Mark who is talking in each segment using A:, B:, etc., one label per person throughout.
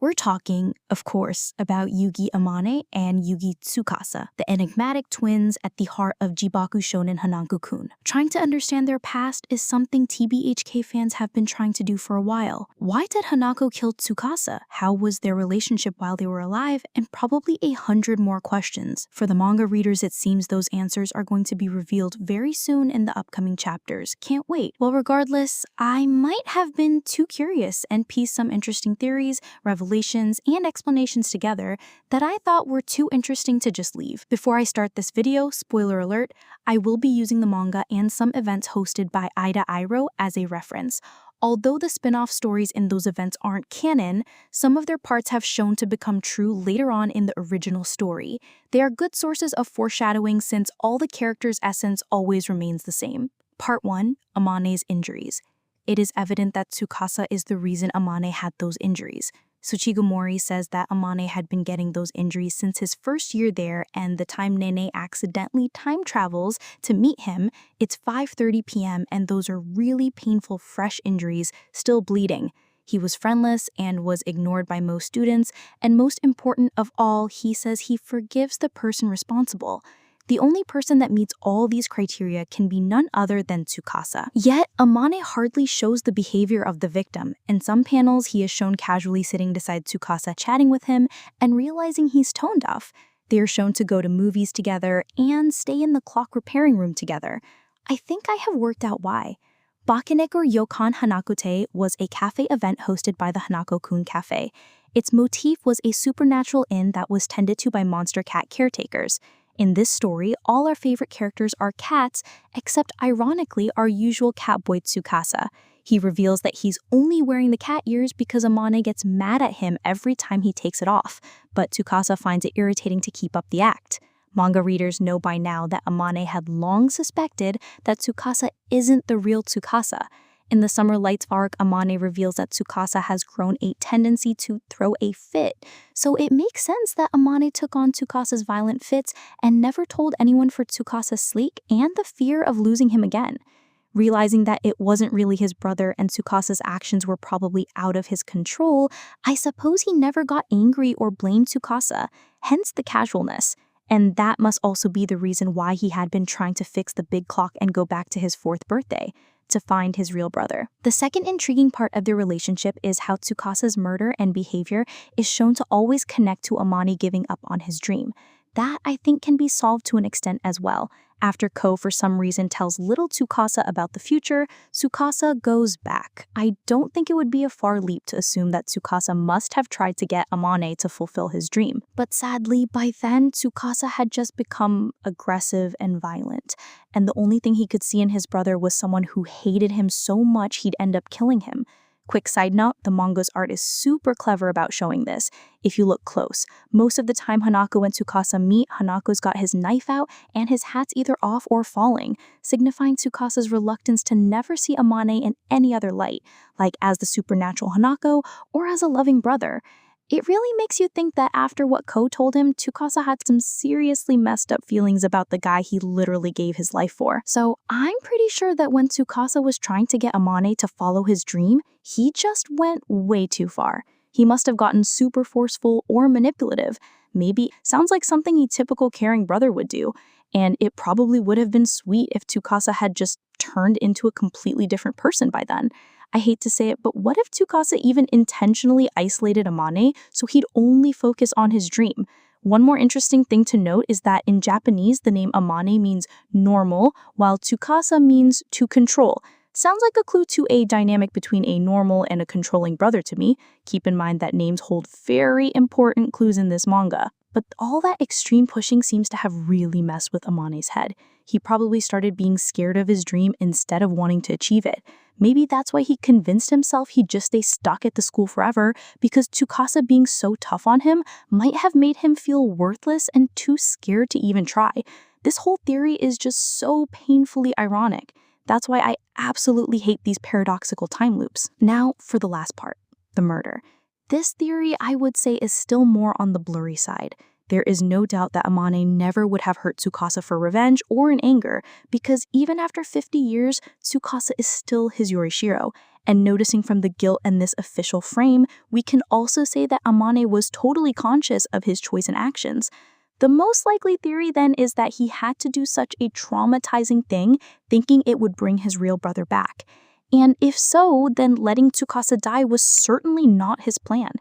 A: We're talking, of course, about Yugi Amane and Yugi Tsukasa, the enigmatic twins at the heart of Jibaku Shounen Hanako-kun. Trying to understand their past is something TBHK fans have been trying to do for a while. Why did Hanako kill Tsukasa? How was their relationship while they were alive? And probably 100 more questions. For the manga readers, it seems those answers are going to be revealed very soon in the upcoming chapters. Can't wait. Well, regardless, I might have been too curious and pieced some interesting theories, revelations, and explanations together that I thought were too interesting to just leave. Before I start this video, spoiler alert, I will be using the manga and some events hosted by Aidairo as a reference. Although the spin-off stories in those events aren't canon, some of their parts have shown to become true later on in the original story. They are good sources of foreshadowing since all the characters' essence always remains the same. Part 1. Amane's injuries. It is evident that Tsukasa is the reason Amane had those injuries. Tsuchigomori says that Amane had been getting those injuries since his first year there, and the time Nene accidentally time travels to meet him, it's 5:30 p.m. and those are really painful fresh injuries, still bleeding. He was friendless and was ignored by most students, and most important of all, he says he forgives the person responsible. The only person that meets all these criteria can be none other than Tsukasa. Yet, Amane hardly shows the behavior of the victim. In some panels, he is shown casually sitting beside Tsukasa chatting with him and realizing he's tone deaf. They are shown to go to movies together and stay in the clock repairing room together. I think I have worked out why. Bakeneko Ryokan Hanakote was a cafe event hosted by the Hanako-kun Cafe. Its motif was a supernatural inn that was tended to by monster cat caretakers. In this story, all our favorite characters are cats, except ironically our usual catboy Tsukasa. He reveals that he's only wearing the cat ears because Amane gets mad at him every time he takes it off, but Tsukasa finds it irritating to keep up the act. Manga readers know by now that Amane had long suspected that Tsukasa isn't the real Tsukasa. In the Summer Lights arc, Amane reveals that Tsukasa has grown a tendency to throw a fit, so it makes sense that Amane took on Tsukasa's violent fits and never told anyone for Tsukasa's sleek and the fear of losing him again. Realizing that it wasn't really his brother and Tsukasa's actions were probably out of his control, I suppose he never got angry or blamed Tsukasa, hence the casualness. And that must also be the reason why he had been trying to fix the big clock and go back to his 4th birthday. To find his real brother. The second intriguing part of their relationship is how Tsukasa's murder and behavior is shown to always connect to Amane giving up on his dream. That, I think, can be solved to an extent as well. After Ko, for some reason, tells little Tsukasa about the future, Tsukasa goes back. I don't think it would be a far leap to assume that Tsukasa must have tried to get Amane to fulfill his dream. But sadly, by then, Tsukasa had just become aggressive and violent, and the only thing he could see in his brother was someone who hated him so much he'd end up killing him. Quick side note, the manga's art is super clever about showing this. If you look close, most of the time Hanako and Tsukasa meet, Hanako's got his knife out and his hat's either off or falling, signifying Tsukasa's reluctance to never see Amane in any other light, like as the supernatural Hanako or as a loving brother. It really makes you think that after what Ko told him, Tsukasa had some seriously messed up feelings about the guy he literally gave his life for. So I'm pretty sure that when Tsukasa was trying to get Amane to follow his dream, he just went way too far. He must have gotten super forceful or manipulative. Maybe sounds like something a typical caring brother would do. And it probably would have been sweet if Tsukasa had just turned into a completely different person by then. I hate to say it, but what if Tsukasa even intentionally isolated Amane so he'd only focus on his dream? One more interesting thing to note is that in Japanese, the name Amane means normal, while Tsukasa means to control. Sounds like a clue to a dynamic between a normal and a controlling brother to me. Keep in mind that names hold very important clues in this manga. But all that extreme pushing seems to have really messed with Amane's head. He probably started being scared of his dream instead of wanting to achieve it. Maybe that's why he convinced himself he'd just stay stuck at the school forever, because Tsukasa being so tough on him might have made him feel worthless and too scared to even try. This whole theory is just so painfully ironic. That's why I absolutely hate these paradoxical time loops. Now for the last part, the murder. This theory, I would say, is still more on the blurry side. There is no doubt that Amane never would have hurt Tsukasa for revenge or in anger, because even after 50 years, Tsukasa is still his Yorishiro, And noticing from the guilt in this official frame, we can also say that Amane was totally conscious of his choice and actions. The most likely theory then is that he had to do such a traumatizing thing, thinking it would bring his real brother back. And if so, then letting Tsukasa die was certainly not his plan.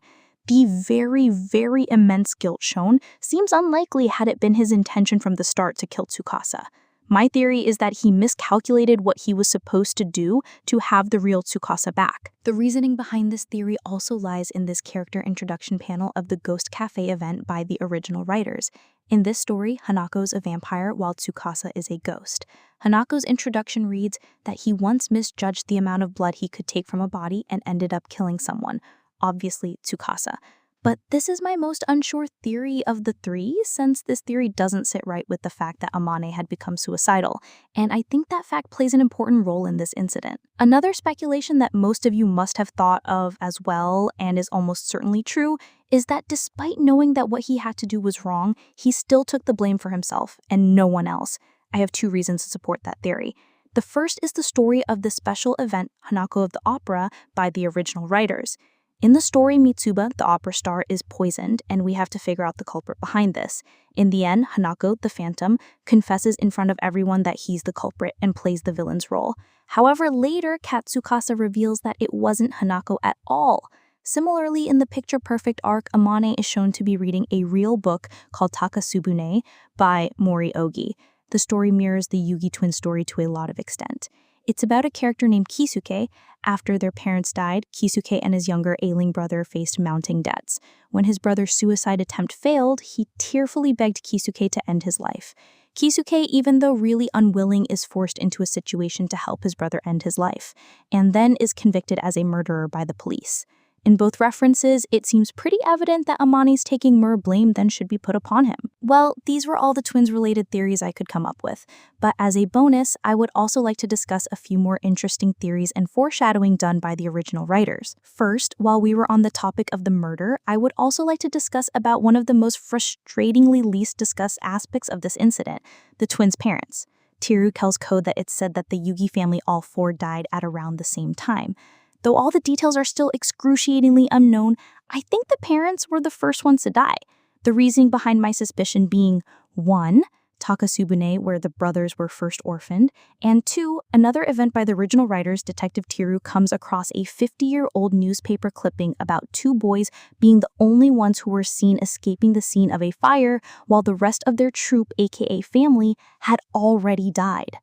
A: The very, very immense guilt shown seems unlikely had it been his intention from the start to kill Tsukasa. My theory is that he miscalculated what he was supposed to do to have the real Tsukasa back. The reasoning behind this theory also lies in this character introduction panel of the Ghost Cafe event by the original writers. In this story, Hanako's a vampire while Tsukasa is a ghost. Hanako's introduction reads that he once misjudged the amount of blood he could take from a body and ended up killing someone, obviously Tsukasa. But this is my most unsure theory of the three, since this theory doesn't sit right with the fact that Amane had become suicidal, and I think that fact plays an important role in this incident. Another speculation that most of you must have thought of as well, and is almost certainly true, is that despite knowing that what he had to do was wrong, he still took the blame for himself, and no one else. I have two reasons to support that theory. The first is the story of the special event Hanako of the Opera by the original writers. In the story, Mitsuba, the opera star, is poisoned, and we have to figure out the culprit behind this. In the end, Hanako, the Phantom, confesses in front of everyone that he's the culprit and plays the villain's role. However, later, Tsukasa reveals that it wasn't Hanako at all. Similarly, in the Picture Perfect arc, Amane is shown to be reading a real book called Takasubune by Mori Ogi. The story mirrors the Yugi twin story to a lot of extent. It's about a character named Kisuke. After their parents died, Kisuke and his younger ailing brother faced mounting debts. When his brother's suicide attempt failed, he tearfully begged Kisuke to end his life. Kisuke, even though really unwilling, is forced into a situation to help his brother end his life, and then is convicted as a murderer by the police. In both references, it seems pretty evident that Amane's taking more blame than should be put upon him. Well, these were all the twins-related theories I could come up with, but as a bonus, I would also like to discuss a few more interesting theories and foreshadowing done by the original writers. First, while we were on the topic of the murder, I would also like to discuss about one of the most frustratingly least discussed aspects of this incident, the twins' parents. Teru tells Code that it's said that the Yugi family all four died at around the same time. Though all the details are still excruciatingly unknown, I think the parents were the first ones to die. The reasoning behind my suspicion being 1. Takasubune, where the brothers were first orphaned, and 2. Another event by the original writers, Detective Teru comes across a 50-year-old newspaper clipping about 2 boys being the only ones who were seen escaping the scene of a fire while the rest of their troop, aka family, had already died.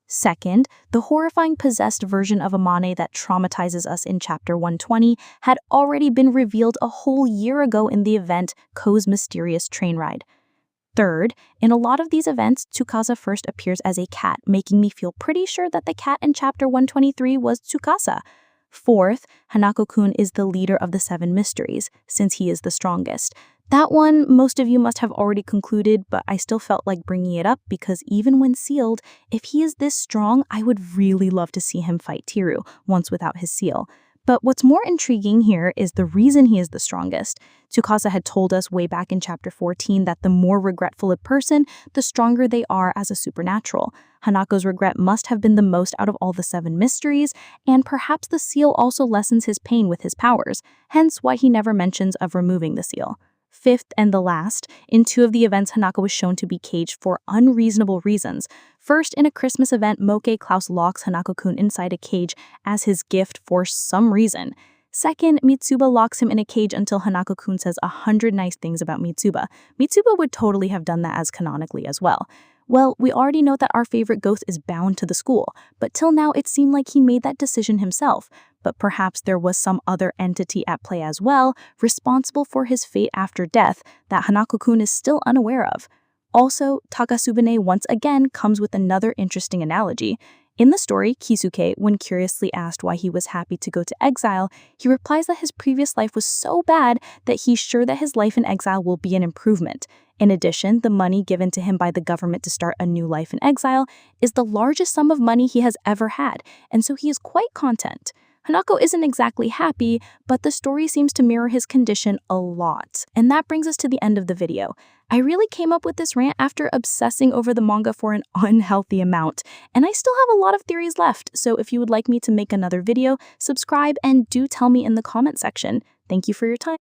A: Second, the horrifying possessed version of Amane that traumatizes us in Chapter 120 had already been revealed a whole year ago in the event Ko's Mysterious Train Ride. Third, in a lot of these events, Tsukasa first appears as a cat, making me feel pretty sure that the cat in Chapter 123 was Tsukasa. Fourth, Hanako-kun is the leader of the 7 mysteries, since he is the strongest. That one, most of you must have already concluded, but I still felt like bringing it up because even when sealed, if he is this strong, I would really love to see him fight Teru, once without his seal. But what's more intriguing here is the reason he is the strongest. Tsukasa had told us way back in Chapter 14 that the more regretful a person, the stronger they are as a supernatural. Hanako's regret must have been the most out of all the 7 mysteries, and perhaps the seal also lessens his pain with his powers, hence why he never mentions of removing the seal. Fifth and the last, in 2 of the events, Hanako was shown to be caged for unreasonable reasons. First, in a Christmas event, Moke Klaus locks Hanako-kun inside a cage as his gift for some reason. Second, Mitsuba locks him in a cage until Hanako-kun says 100 nice things about Mitsuba. Mitsuba would totally have done that as canonically as well. Well, we already know that our favorite ghost is bound to the school, but till now it seemed like he made that decision himself. But perhaps there was some other entity at play as well, responsible for his fate after death, that Hanako-kun is still unaware of. Also, Takasubune once again comes with another interesting analogy. In the story, Kisuke, when curiously asked why he was happy to go to exile, he replies that his previous life was so bad that he's sure that his life in exile will be an improvement. In addition, the money given to him by the government to start a new life in exile is the largest sum of money he has ever had, and so he is quite content. Hanako isn't exactly happy, but the story seems to mirror his condition a lot. And that brings us to the end of the video. I really came up with this rant after obsessing over the manga for an unhealthy amount, and I still have a lot of theories left, so if you would like me to make another video, subscribe and do tell me in the comment section. Thank you for your time.